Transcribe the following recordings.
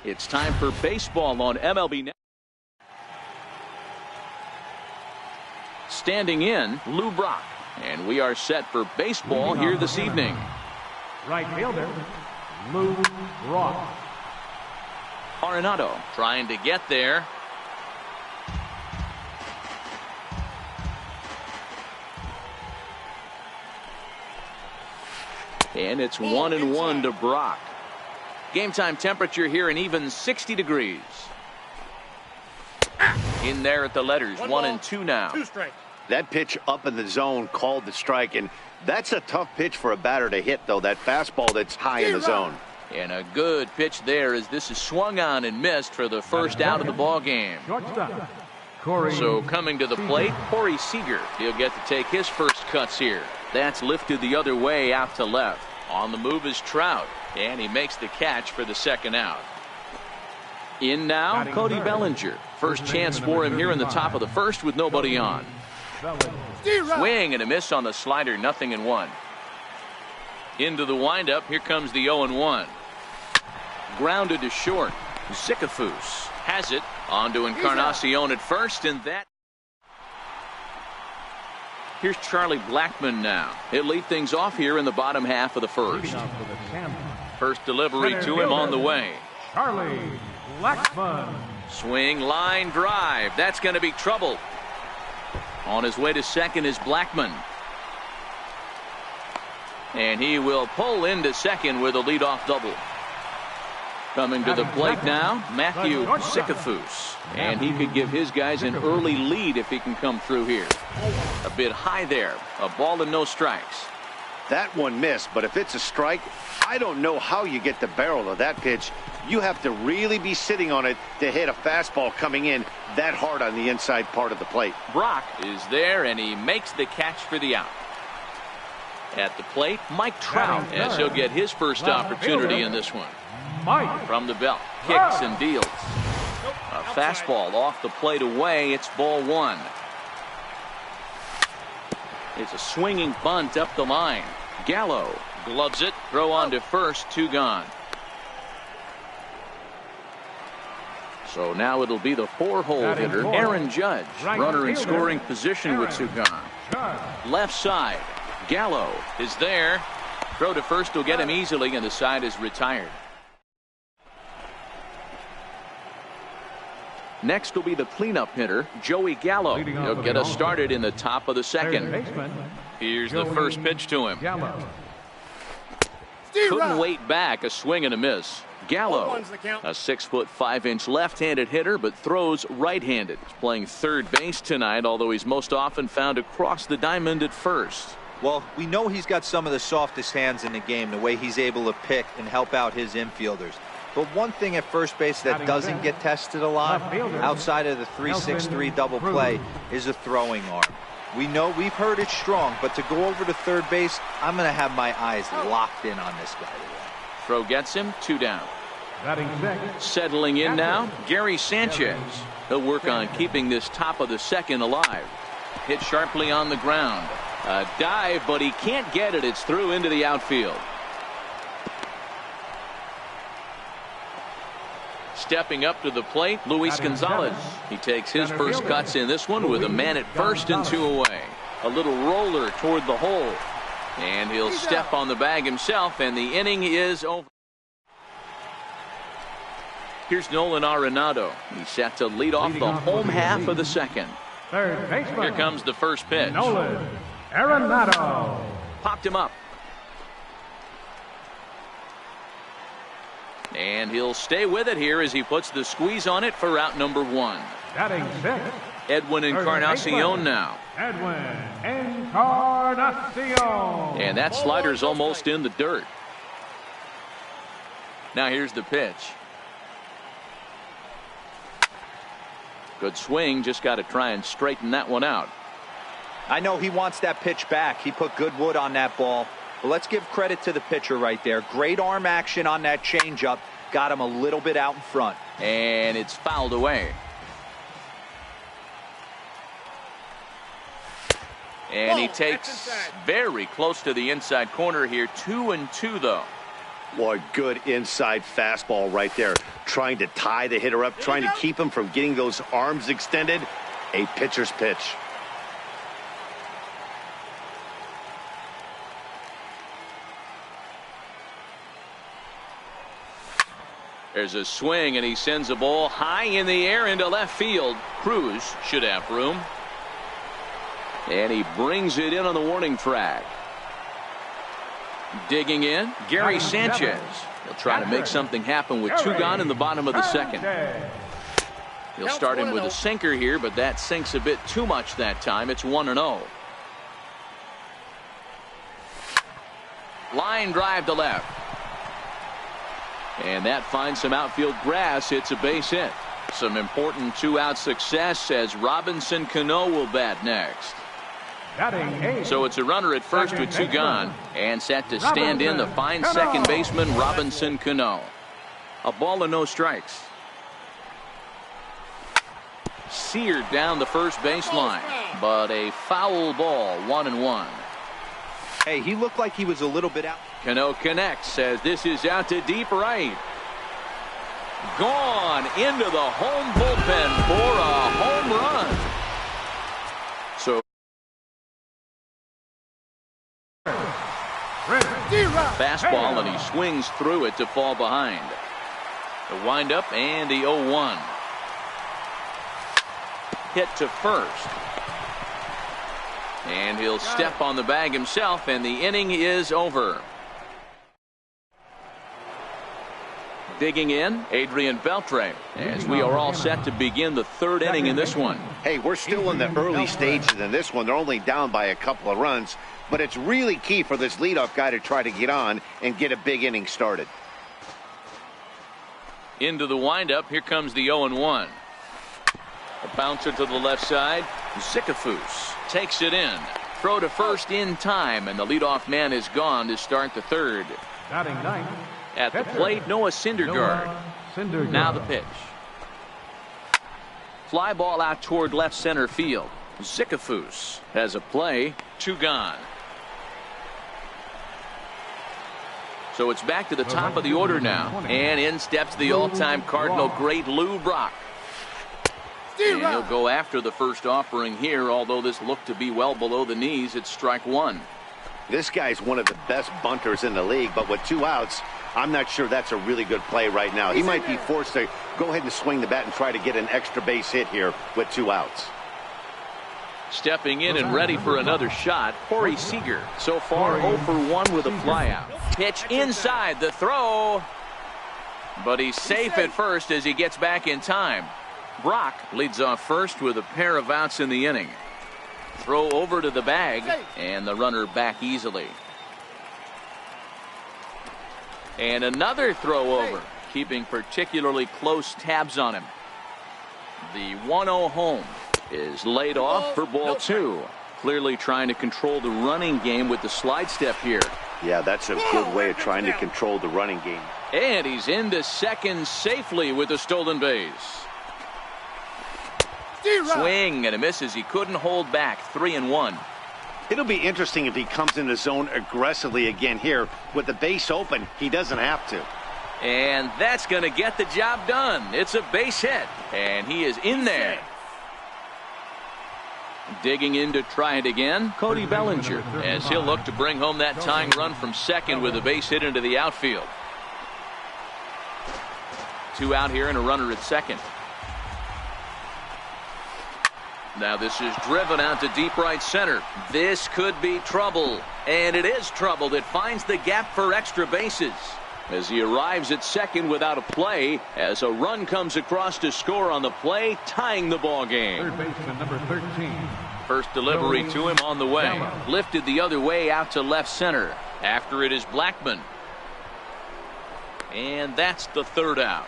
It's time for baseball on MLB Network. Standing in, Lou Brock. And we are set for baseball here this evening. Right fielder, Lou Brock. Arenado trying to get there. And it's 1-1 to Brock. Game time temperature here an even 60 degrees. In there at the letters, 1-2 now. 2 strikes. That pitch up in the zone called the strike, and that's a tough pitch for a batter to hit, though, that fastball that's high in the zone. And a good pitch there as this is swung on and missed for the first out of the ball game. So coming to the plate, Corey Seager. He'll get to take his first cuts here. That's lifted the other way out to left. On the move is Trout, and he makes the catch for the second out. In now, Cody Bellinger. First chance for him here in the top of the first with nobody on. Swing and a miss on the slider, 0-1. Into the windup, here comes the 0-1. Grounded to short. Zicafus has it. On to Encarnacion at first, and that. Here's Charlie Blackmon now. He'll lead things off here in the bottom half of the first. First delivery to him on the way. Charlie Blackmon. Swing, line drive. That's going to be trouble. On his way to second is Blackmon. And he will pull into second with a leadoff double. Coming to the plate now, Matthew Zicafus. And he could give his guys an early lead if he can come through here. A bit high there. A ball and no strikes. That one missed, but if it's a strike, I don't know how you get the barrel of that pitch. You have to really be sitting on it to hit a fastball coming in that hard on the inside part of the plate. Brock is there, and he makes the catch for the out. At the plate, Mike Trout, as he'll get his first opportunity in this one. From the belt, kicks and deals. A fastball off the plate away. It's ball 1. It's a swinging bunt up the line. Gallo gloves it. Throw on to first. 2 gone. So now it'll be the 4-hole hitter, Aaron Judge. Runner in scoring position with 2 gone. Left side. Gallo is there. Throw to first will get him easily, and the side is retired. Next will be the cleanup hitter, Joey Gallo. He'll get us started in the top of the second. Here's the first pitch to him. Couldn't wait back. A swing and a miss. Gallo, a 6'5" left-handed hitter, but throws right-handed. He's playing third base tonight, although he's most often found across the diamond at first. Well, we know he's got some of the softest hands in the game, the way he's able to pick and help out his infielders. But one thing at first base that doesn't get tested a lot, outside of the 3-6-3 double play, is a throwing arm. We know we've heard it's strong, but to go over to third base, I'm going to have my eyes locked in on this guy today. Throw gets him, 2 down. Settling in now, Gary Sanchez. He'll work on keeping this top of the second alive. Hit sharply on the ground. A dive, but he can't get it. It's through into the outfield. Stepping up to the plate, Luis Gonzalez. He takes his first cuts in this one with a man at first and 2 away. A little roller toward the hole. And he'll step on the bag himself, and the inning is over. Here's Nolan Arenado. He's set to lead off the home half of the second. Here comes the first pitch. Nolan Arenado. Popped him up. And he'll stay with it here as he puts the squeeze on it for out number 1. Edwin Encarnacion now. Edwin Encarnacion. And that slider's almost in the dirt. Now here's the pitch. Good swing, just got to try and straighten that one out. I know he wants that pitch back. He put good wood on that ball. But let's give credit to the pitcher right there. Great arm action on that changeup. Got him a little bit out in front. And it's fouled away. And he takes very close to the inside corner here. 2-2 though. Boy, good inside fastball right there. trying to tie the hitter up, trying to keep him from getting those arms extended. A pitcher's pitch. There's a swing, and he sends a ball high in the air into left field. Cruz should have room. And he brings it in on the warning track. Digging in, Gary Sanchez. He'll try to make something happen with 2 gone in the bottom of the second. He'll start him with a sinker here, but that sinks a bit too much that time. It's 1-0. Line drive to left. And that finds some outfield grass. It's a base hit. Some important 2-out success as Robinson Cano will bat next. So it's a runner at first with 2 gone, and set to stand in the fine second baseman Robinson Cano. A ball and no strikes. Seared down the first baseline, but a foul ball, 1-1. Hey, he looked like he was a little bit out. Cano connects as this is out to deep right. Gone into the home bullpen for a home run. So fastball, and he swings through it to fall behind. The windup and the 0-1. Hit to first. And he'll step on the bag himself, and the inning is over. Digging in, Adrian Beltre, as we are all set to begin the 3rd inning in this one. Hey, we're still in the early stages in this one. They're only down by a couple of runs, but it's really key for this leadoff guy to try to get on and get a big inning started. Into the windup, here comes the 0-1. A bouncer to the left side. Zicafus takes it in. Throw to first in time, and the leadoff man is gone to start the 3rd. At the plate, Noah Syndergaard. Now the pitch. Fly ball out toward left center field. Zicafus has a play. 2 gone. So it's back to the top of the order now. And in steps the all-time Cardinal great Lou Brock. And he'll go after the first offering here, although this looked to be well below the knees. It's strike 1. This guy's one of the best bunters in the league, but with 2 outs, I'm not sure that's a really good play right now. He might be forced to go ahead and swing the bat and try to get an extra base hit here with 2 outs. Stepping in and ready for another shot, Corey Seager. So far 0 for 1 with a flyout. Pitch inside, the throw. But he's safe at first as he gets back in time. Brock leads off first with a pair of outs in the inning. Throw over to the bag, and the runner back easily. And another throw over, keeping particularly close tabs on him. The 1-0 home is laid off for ball 2. Clearly trying to control the running game with the slide step here. Yeah, that's a good way of trying to control the running game. And he's into second safely with a stolen base. Swing and a miss as he couldn't hold back. 3-1. It'll be interesting if he comes in the zone aggressively again here. With the base open, he doesn't have to. And that's going to get the job done. It's a base hit, and he is in there. Digging in to try it again, Cody Bellinger, as he'll look to bring home that tying run from second with a base hit into the outfield. 2 out here and a runner at second. Now this is driven out to deep right center. This could be trouble, and it is trouble that finds the gap for extra bases. As he arrives at second without a play, as a run comes across to score on the play, tying the ball game. Third baseman number 13. First delivery to him on the way. Lifted the other way out to left center. After it is Blackman. And that's the 3rd out.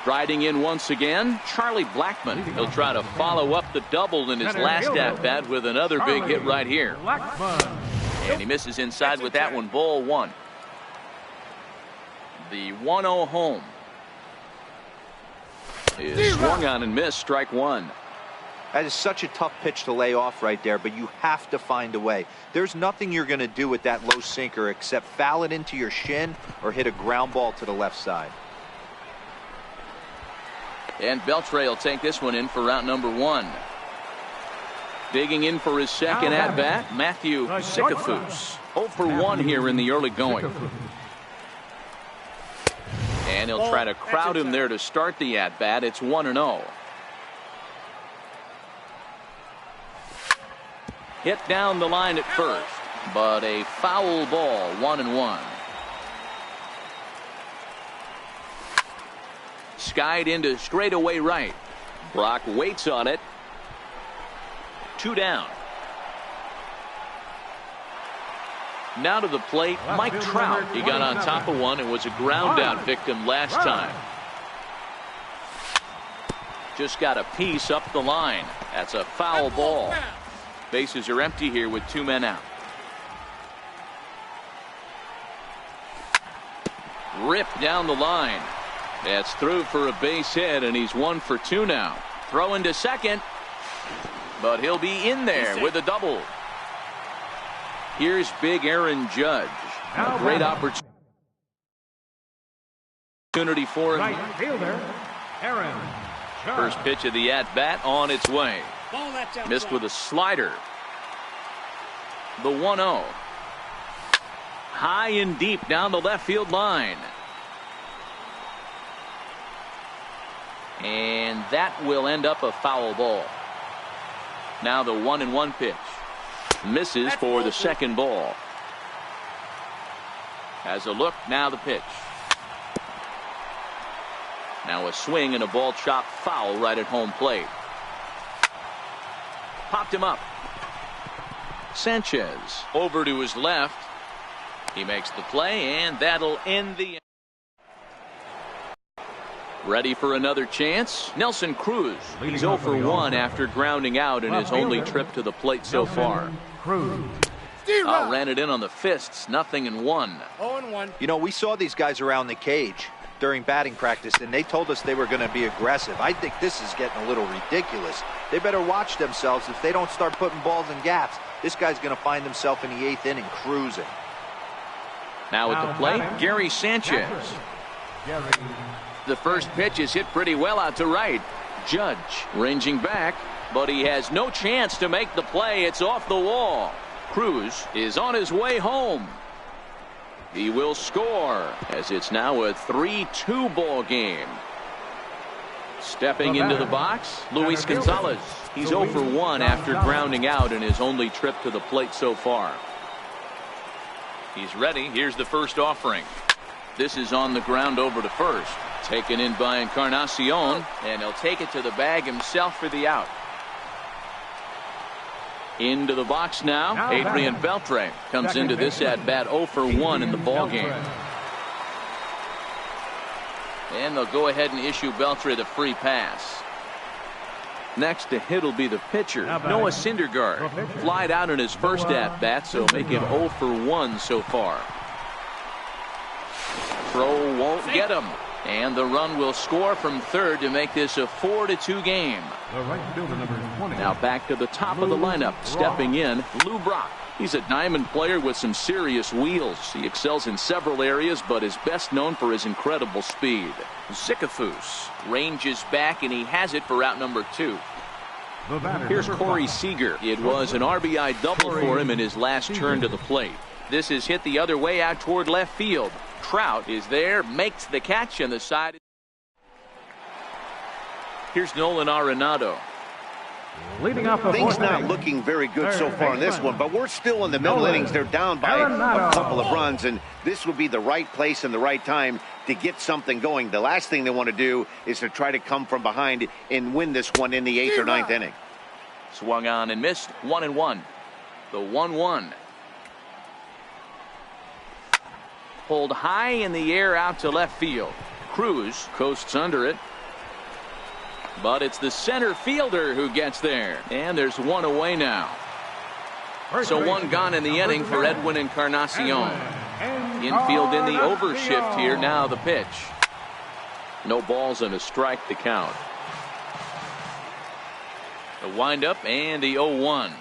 Striding in once again, Charlie Blackman. He'll try to follow up the double in his last at-bat with another big hit right here. And he misses inside with that one. Ball 1. The 1-0 home is swung on and missed. Strike 1. That is such a tough pitch to lay off right there, but you have to find a way. There's nothing you're going to do with that low sinker except foul it into your shin or hit a ground ball to the left side. And Beltre will take this one in for route number 1. Digging in for his second at-bat, Matthew Sikafus. 0 for 1 here in the early going. And he'll try to crowd him there to start the at-bat. It's 1-0. Hit down the line at first, but a foul ball, 1-1. Skied into straightaway right. Brock waits on it. 2 down. Now to the plate, Mike Trout. He got on top of one and was a ground out victim last time. Just got a piece up the line. That's a foul ball. Bases are empty here with 2 men out. Ripped down the line. That's through for a base hit, and he's 1 for 2 now. Throw into second, but he'll be in there with a double. Here's big Aaron Judge. A great opportunity for him. Right fielder, Aaron Judge. First pitch of the at-bat on its way. Missed with a slider. The 1-0. High and deep down the left field line. And that will end up a foul ball. Now the 1-1 pitch. Misses for the second ball. Has a look, now the pitch. Now a swing and a ball chopped foul right at home plate. Popped him up. Sanchez over to his left. He makes the play, and that'll end the. Ready for another chance. Nelson Cruz. He's 0 for 1 after grounding out in his only trip to the plate so far. Ran it in on the fists. 0-1. 0-1. You know, we saw these guys around the cage during batting practice, and they told us they were going to be aggressive. I think this is getting a little ridiculous. They better watch themselves. If they don't start putting balls in gaps, this guy's going to find himself in the 8th inning cruising. Now at the plate, Gary Sanchez. The first pitch is hit pretty well out to right. Judge ranging back, but he has no chance to make the play. It's off the wall. Cruz is on his way home. He will score as it's now a 3-2 ball game. Stepping into the box, Luis Gonzalez. He's 0 for 1 after grounding out in his only trip to the plate so far. He's ready. Here's the first offering. This is on the ground over to first. Taken in by Encarnacion, and he'll take it to the bag himself for the out. Into the box now, Adrian Beltre comes into this at bat 0 for 1 in the ball game. And they'll go ahead and issue Beltre the free pass. Next to hit will be the pitcher, Noah Syndergaard. Flied out in his first at bat, so make him 0 for 1 so far. Throw won't get him. And the run will score from third to make this a 4-2 game. Now back to the top of the lineup. Stepping in, Lou Brock. He's a diamond player with some serious wheels. He excels in several areas, but is best known for his incredible speed. Sikafus ranges back, and he has it for out number 2. Here's Corey Seager. It was an RBI double for him in his last turn to the plate. This is hit the other way out toward left field. Trout is there, makes the catch, and the side. Here's Nolan Arenado. Things not looking very good so far in this one, but we're still in the middle innings. They're down by a couple of runs, and this would be the right place and the right time to get something going. The last thing they want to do is to try to come from behind and win this one in the 8th or 9th inning. Swung on and missed. 1-1. The 1-1. Pulled high in the air out to left field. Cruz coasts under it. But it's the center fielder who gets there. And there's one away now. So one gone in the inning for Edwin Encarnacion. Infield in the overshift here. Now the pitch. No balls and a strike to count. The windup and the 0-1.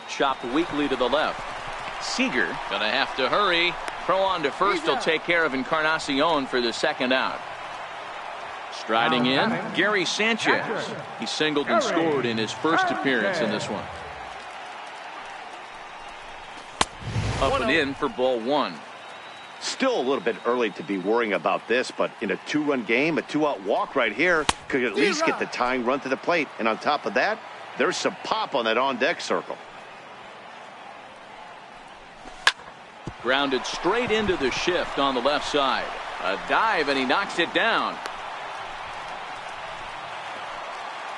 Chopped weakly to the left. Seager gonna have to hurry. Throw on to first. He'll take care of Encarnacion for the second out. Striding in, Gary Sanchez. He singled and scored in his first appearance in this one. Up and in for ball one. Still a little bit early to be worrying about this, but in a two-run game, a two-out walk right here could at least get the tying run to the plate. And on top of that, there's some pop on that on-deck circle. Grounded straight into the shift on the left side. A dive, and he knocks it down.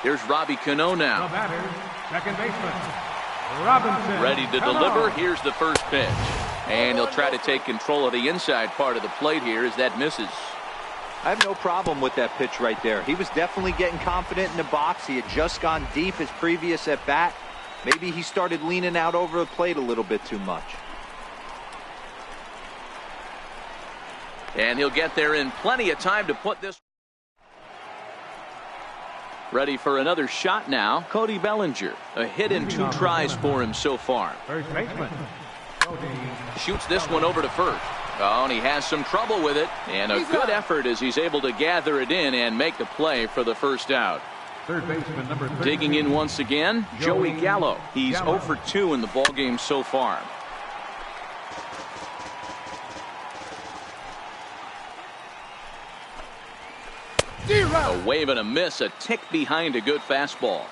Here's Robbie Cano now. The batter, second baseman, Robinson. Ready to deliver. Here's the first pitch. And he'll try to take control of the inside part of the plate here as that misses. I have no problem with that pitch right there. He was definitely getting confident in the box. He had just gone deep his previous at bat. Maybe he started leaning out over the plate a little bit too much. And he'll get there in plenty of time to put this. Ready for another shot now. Cody Bellinger. A hit in 2 tries for him so far. First baseman, Cody. Shoots this one over to first. Oh, and he has some trouble with it. And a good effort as he's able to gather it in and make the play for the first out. Third baseman, number 13. Digging in once again, Joey Gallo. He's 0 for 2 in the ballgame so far. A wave and a miss, a tick behind a good fastball.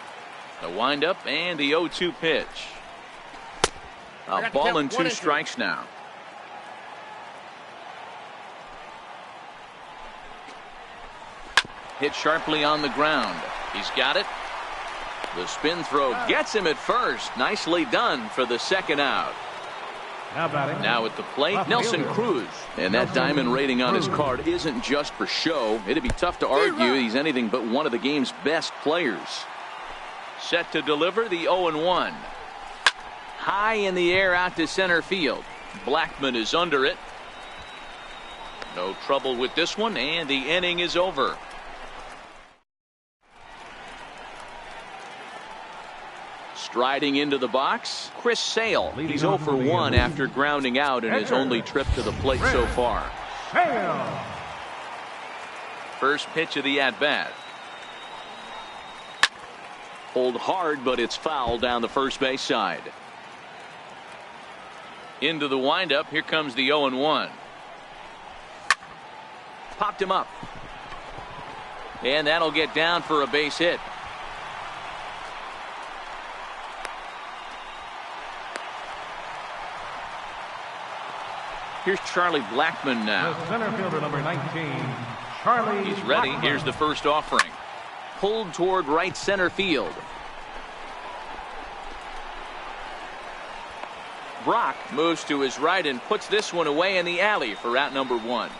The windup and the 0-2 pitch. A ball and 2 strikes now. Hit sharply on the ground. He's got it. The spin throw gets him at first. Nicely done for the second out. Now at the plate, Nelson Cruz. And that diamond rating on his card isn't just for show. It'd be tough to argue he's anything but one of the game's best players. Set to deliver the 0-1. High in the air out to center field. Blackman is under it. No trouble with this one, and the inning is over. Striding into the box, Chris Sale. He's 0 for 1 after grounding out in his only trip to the plate so far. First pitch of the at-bat. Pulled hard, but it's foul down the first base side. Into the windup. Here comes the 0-1. Popped him up. And that'll get down for a base hit. Here's Charlie Blackman now. The center fielder, number 19, Charlie. He's ready. Blackman. Here's the first offering. Pulled toward right center field. Brock moves to his right and puts this one away in the alley for out number 1.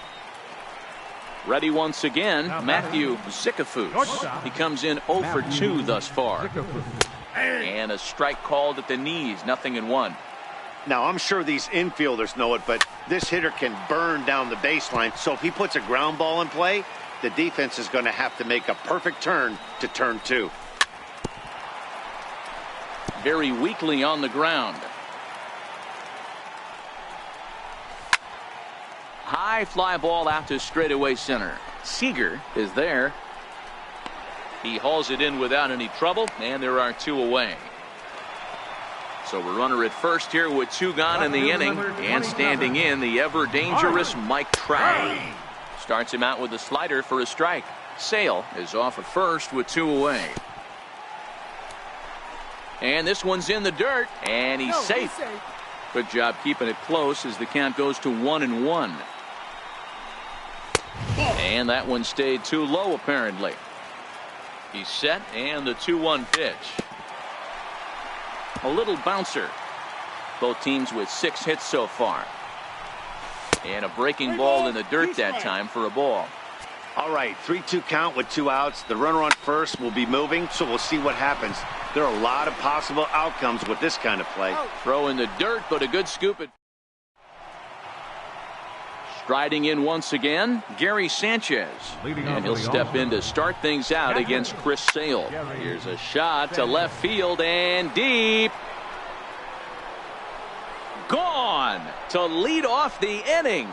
Ready once again, Matthew Zickafoose. He comes in 0 for 2 thus far. And a strike called at the knees, 0-1. Now, I'm sure these infielders know it, but this hitter can burn down the baseline. So if he puts a ground ball in play, the defense is going to have to make a perfect turn to turn 2. Very weakly on the ground. High fly ball out to straightaway center. Seager is there. He hauls it in without any trouble, and there are 2 away. So we're runner at first here with 2 gone in the inning, and standing in the ever dangerous Mike Trout. Starts him out with a slider for a strike. Sale is off at first with 2 away. And this one's in the dirt, and he's safe. Good job keeping it close as the count goes to 1-1. And that one stayed too low apparently. He's set, and the 2-1 pitch. A little bouncer. Both teams with 6 hits so far. And a breaking ball in the dirt that time for a ball. All right, 3-2 count with 2 outs. The runner on first will be moving, so we'll see what happens. There are a lot of possible outcomes with this kind of play. Throw in the dirt, but a good scoop. Striding in once again, Gary Sanchez. And he'll step in to start things out against Chris Sale. Here's a shot to left field and deep. Gone to lead off the inning.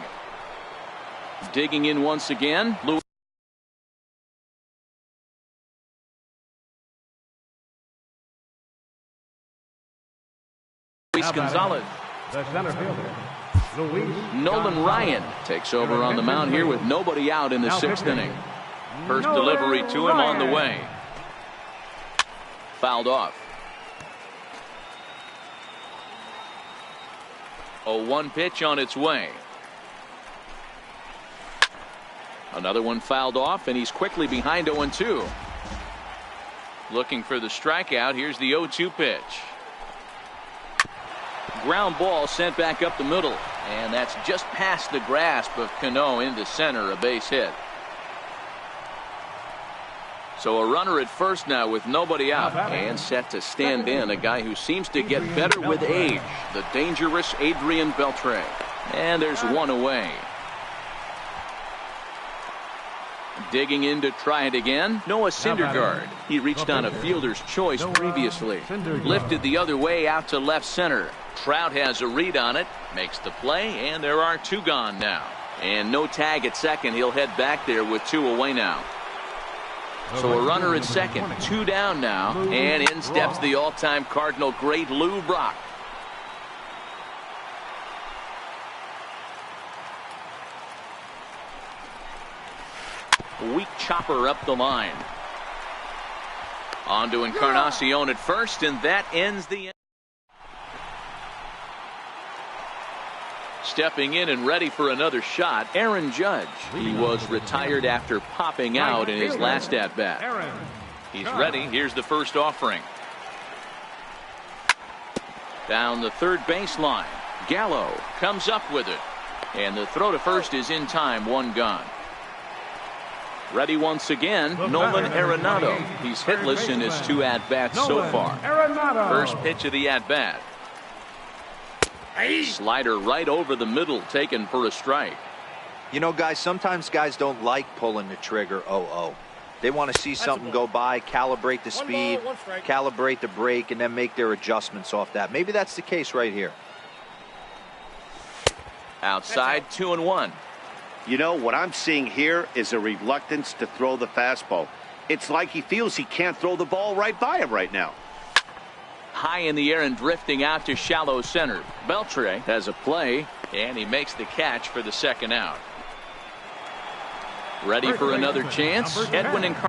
Digging in once again, Luis Gonzalez. The center fielder, Nolan Ryan takes over on the mound here with nobody out in the sixth inning. First delivery to him on the way. Fouled off. A 1 pitch on its way. Another one fouled off, and he's quickly behind 0-2. Looking for the strikeout. Here's the 0-2 pitch. Ground ball sent back up the middle, and that's just past the grasp of Cano into center, a base hit. So a runner at first now with nobody out, and set to stand in a guy who seems to get better with age, the dangerous Adrian Beltre. And there's one away. Digging in to try it again, Noah Syndergaard. He reached on a fielder's choice previously. Lifted the other way out to left center. Trout has a read on it, makes the play, and there are 2 gone now. And no tag at second. He'll head back there with 2 away now. So a runner at second, 2 down now, and in steps the all-time Cardinal great Lou Brock. Weak chopper up the line. On to Encarnacion at first, and that ends the inning. Stepping in and ready for another shot, Aaron Judge. He was retired after popping out in his last at-bat. He's ready. Here's the first offering. Down the third baseline. Gallo comes up with it. And the throw to first is in time, 1 gone. Ready once again, Nolan Arenado. He's hitless in his 2 at-bats so far. First pitch of the at-bat. Slider right over the middle, taken for a strike. You know, guys, sometimes guys don't like pulling the trigger 0-0. They want to see something go by, calibrate the speed, calibrate the break, and then make their adjustments off that. Maybe that's the case right here. Outside, 2-1. You know, what I'm seeing here is a reluctance to throw the fastball. It's like he feels he can't throw the ball right by him right now. High in the air and drifting out to shallow center. Beltre has a play, and he makes the catch for the second out. Ready for another chance. Edwin Encarnacion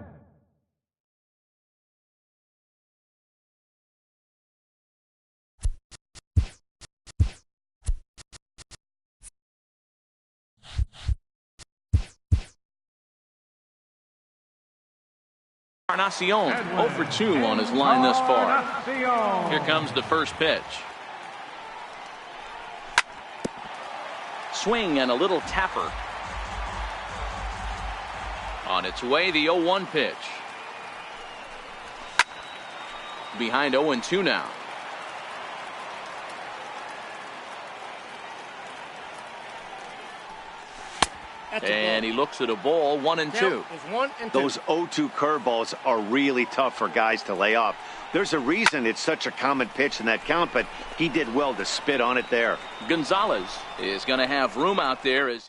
0 for 2 on his line thus far. Here comes the first pitch. Swing and a little tapper. On its way, the 0-1 pitch. Behind 0-2 now. And he looks at a ball, 1-2. Those 0-2 curveballs are really tough for guys to lay off. There's a reason it's such a common pitch in that count, but he did well to spit on it there. Gonzalez is going to have room out there as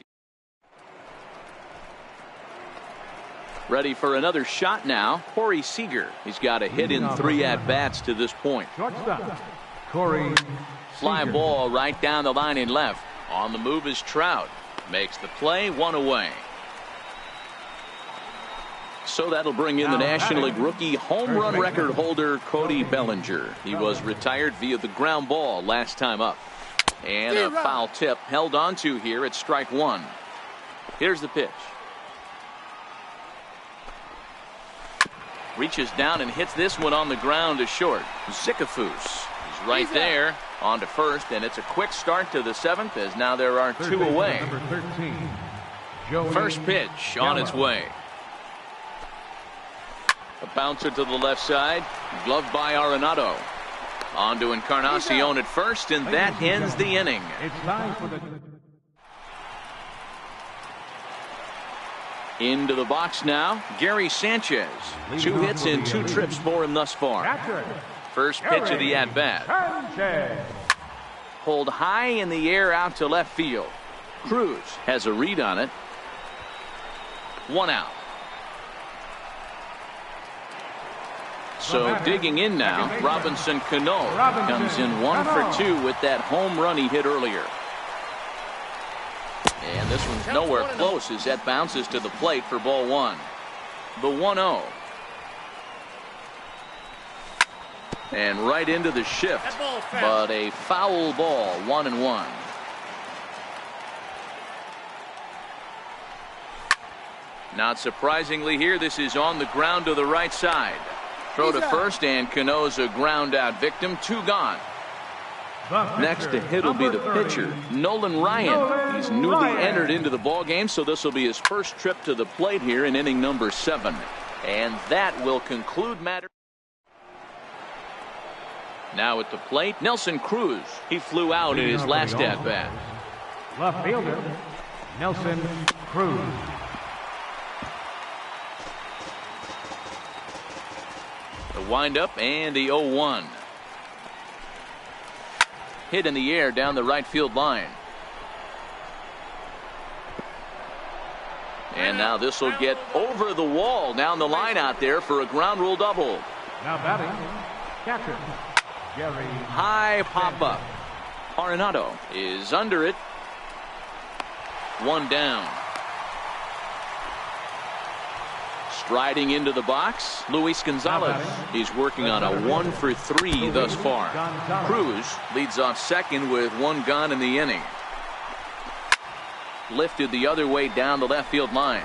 ready for another shot now. Corey Seager. He's got a hit in 3 at-bats to this point. Fly ball right down the line in left. On the move is Trout. Makes the play, 1 away. So that'll bring in the National League rookie home run record holder Cody Bellinger. He was retired via the ground ball last time up. And a foul tip held on to here at strike 1. Here's the pitch. Reaches down and hits this one on the ground to short. Zickafoos is right there. On to first, and it's a quick start to the 7th as now there are 2 away. First pitch on its way. A bouncer to the left side, gloved by Arenado. On to Encarnacion at first, and that ends the inning. Into the box now, Gary Sanchez. 2 hits and 2 trips for him thus far. First pitch of the at-bat. Pulled high in the air out to left field. Cruz has a read on it. 1 out. So digging in now, Robinson Cano comes in 1 for 2 with that home run he hit earlier. And this one's nowhere close as that bounces to the plate for ball 1. The 1-0. And right into the shift, but a foul ball, 1-1. Not surprisingly here, this is on the ground to the right side. Throw to first, and Cano's a ground out victim. 2 gone. Next to hit will be the pitcher, Nolan Ryan. He's newly entered into the ball game, so this will be his first trip to the plate here in inning number 7. And that will conclude matters. Now at the plate, Nelson Cruz. He flew out in his last at-bat. Left fielder, Nelson Cruz. The windup and the 0-1. Hit in the air down the right field line. And now this will get over the wall down the line out there for a ground rule double. Now batting, catcher, Gary. High pop up. Arenado is under it. 1 down. Striding into the box, Luis Gonzalez. He's working on a 1 for 3 thus far. Cruz leads off second with 1 gone in the inning. Lifted the other way down the left field line.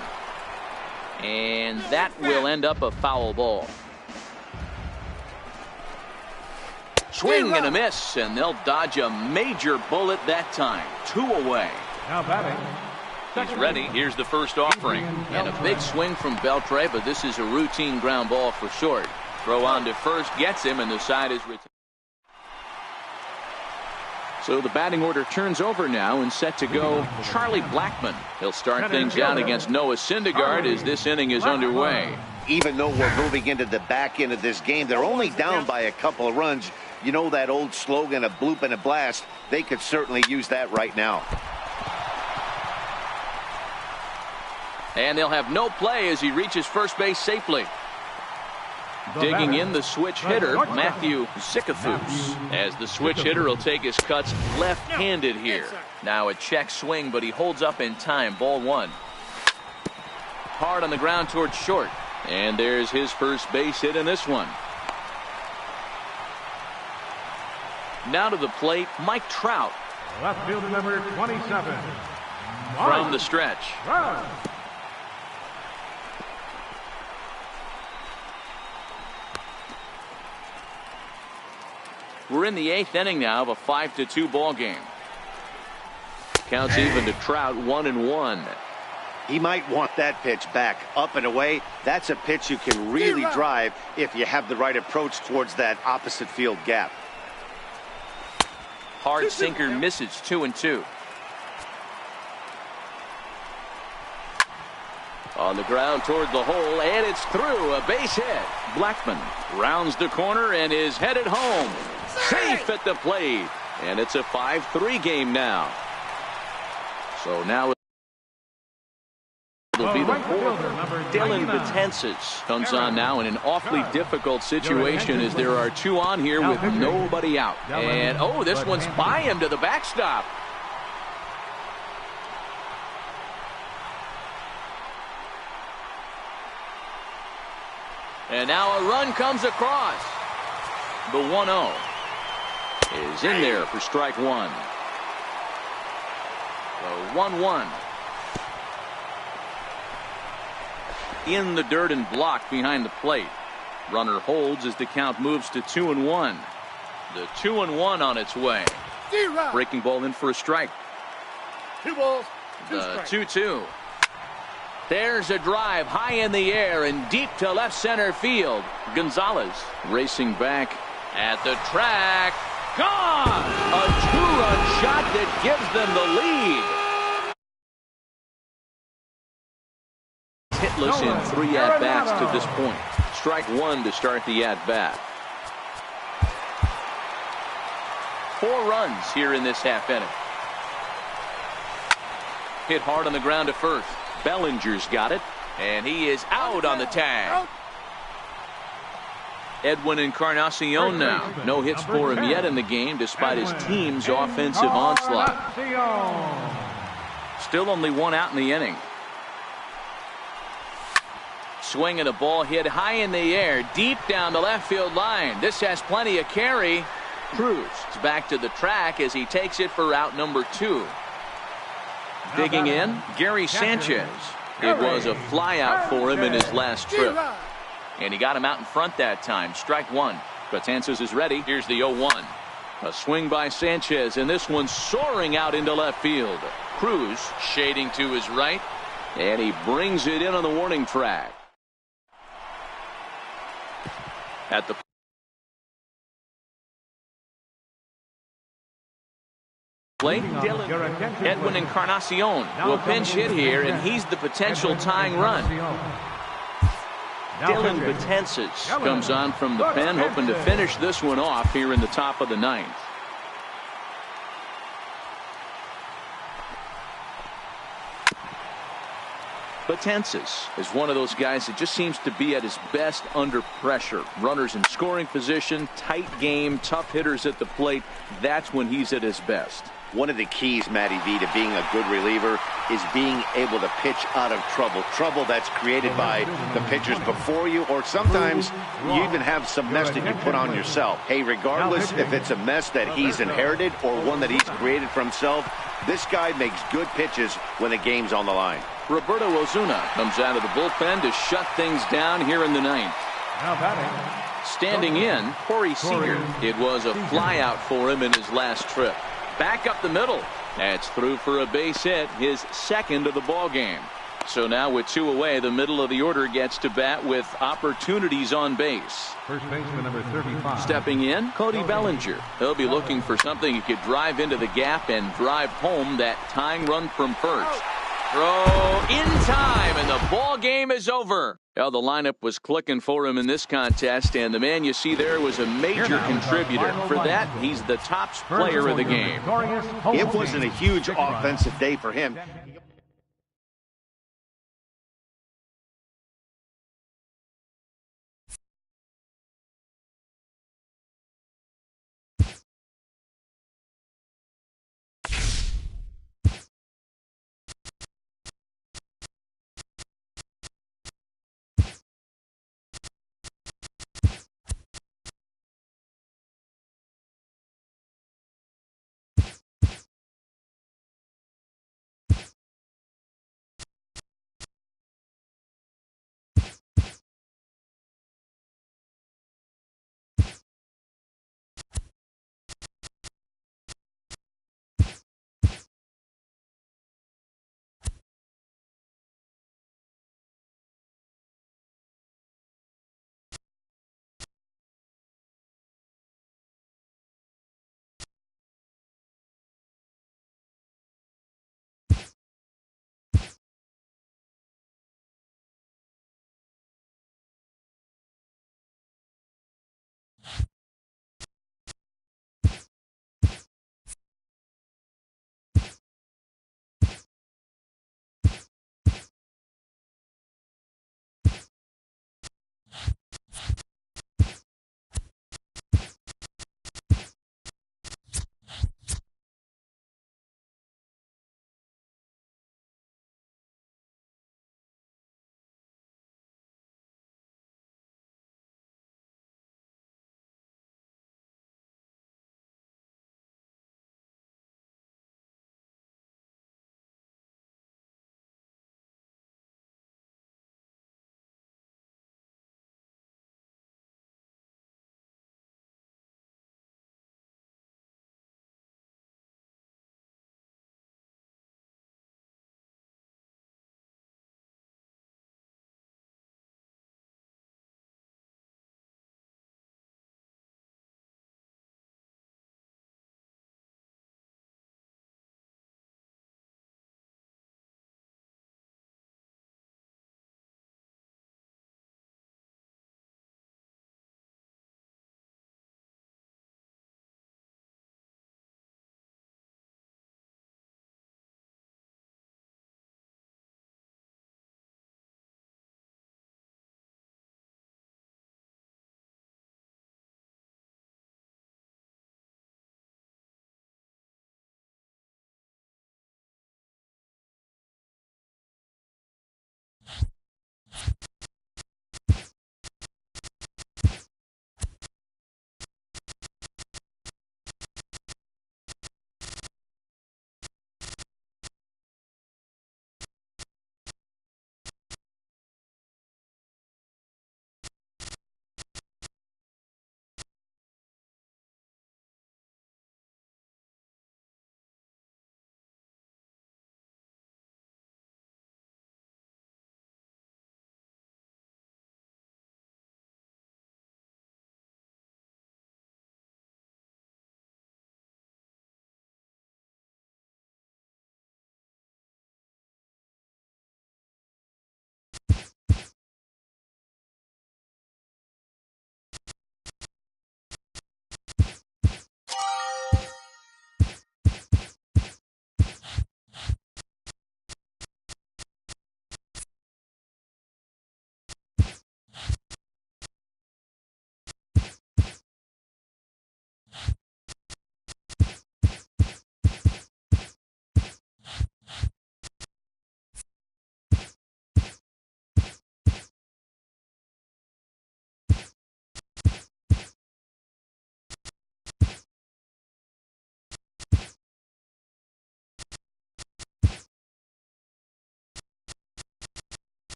And that will end up a foul ball. Swing and a miss, and they'll dodge a major bullet that time. 2 away. Now batting. He's ready. Here's the first offering. And a big swing from Beltre, but this is a routine ground ball for short. Throw on to first, gets him, and the side is retired. So the batting order turns over now and set to go Charlie Blackmon. He'll start things out against Noah Syndergaard as this inning is underway. Even though we're moving into the back end of this game, they're only down by a couple of runs. You know that old slogan, a bloop and a blast? They could certainly use that right now. And they'll have no play as he reaches first base safely. Digging in the switch hitter, Matthew Zickathus. As the switch hitter will take his cuts left-handed here. Now a check swing, but he holds up in time. Ball 1. Hard on the ground towards short. And there's his first base hit in this one. Now to the plate, Mike Trout. Left fielder number 27. From the stretch. Run. We're in the 8th inning now of a 5-2 ball game. Counts even to Trout, 1-1. He might want that pitch back, up and away. That's a pitch you can really drive if you have the right approach towards that opposite field gap. Hard sinker misses, 2-2. On the ground toward the hole, and it's through. A base hit. Blackmon rounds the corner and is headed home. Safe at the plate. And it's a 5-3 game now. So now it'll be the 4th. Dylan Betances comes on now in an awfully difficult situation as there are 2 on here with nobody out. And, oh, this one's by him to the backstop. And now a run comes across. The 1-0 is in there for strike 1. The 1-1. In the dirt and blocked behind the plate. Runner holds as the count moves to 2-1. The 2-1 on its way. Breaking ball in for a strike. 2 balls. The 2-2. There's a drive high in the air and deep to left center field. Gonzalez racing back at the track. Gone! A 2-run shot that gives them the lead. hitless in 3 at-bats to this point. Strike one to start the at-bat. 4 runs here in this half inning. Hit hard on the ground to first. Bellinger's got it, and he is out on the tag. Edwin Encarnacion now. No hits for him yet in the game despite his team's offensive onslaught. Still only 1 out in the inning. Swinging a ball hit high in the air, deep down the left field line. This has plenty of carry. Cruz is back to the track as he takes it for out number 2. Digging in, Gary Sanchez. It was a flyout for him in his last trip. And he got him out in front that time. Strike one. Betances is ready. Here's the 0-1. A swing by Sanchez, and this one soaring out into left field. Cruz shading to his right, and he brings it in on the warning track. At the plate, Edwin Encarnacion will pinch hit here, and he's the potential tying run. Dylan Betances comes on from the pen, hoping to finish this one off here in the top of the 9th. Betances is one of those guys that just seems to be at his best under pressure. Runners in scoring position, tight game, tough hitters at the plate. That's when he's at his best. One of the keys, Matty V, to being a good reliever is being able to pitch out of trouble. Trouble that's created by the pitchers before you, or sometimes you even have some mess that you put on yourself. Hey, regardless if it's a mess that he's inherited or one that he's created for himself, this guy makes good pitches when the game's on the line. Roberto Osuna comes out of the bullpen to shut things down here in the 9th. Standing in, Corey Seager. It was a flyout for him in his last trip. Back up the middle. That's through for a base hit, his second of the ball game. So now with 2 away, the middle of the order gets to bat with opportunities on base. First baseman number 35. Stepping in, Cody Bellinger. He'll be looking for something he could drive into the gap and drive home that tying run from first. Throw in time, and the ball game is over. Well, the lineup was clicking for him in this contest, and the man you see there was a major contributor. For that, he's the top player of the game. It wasn't a huge offensive day for him.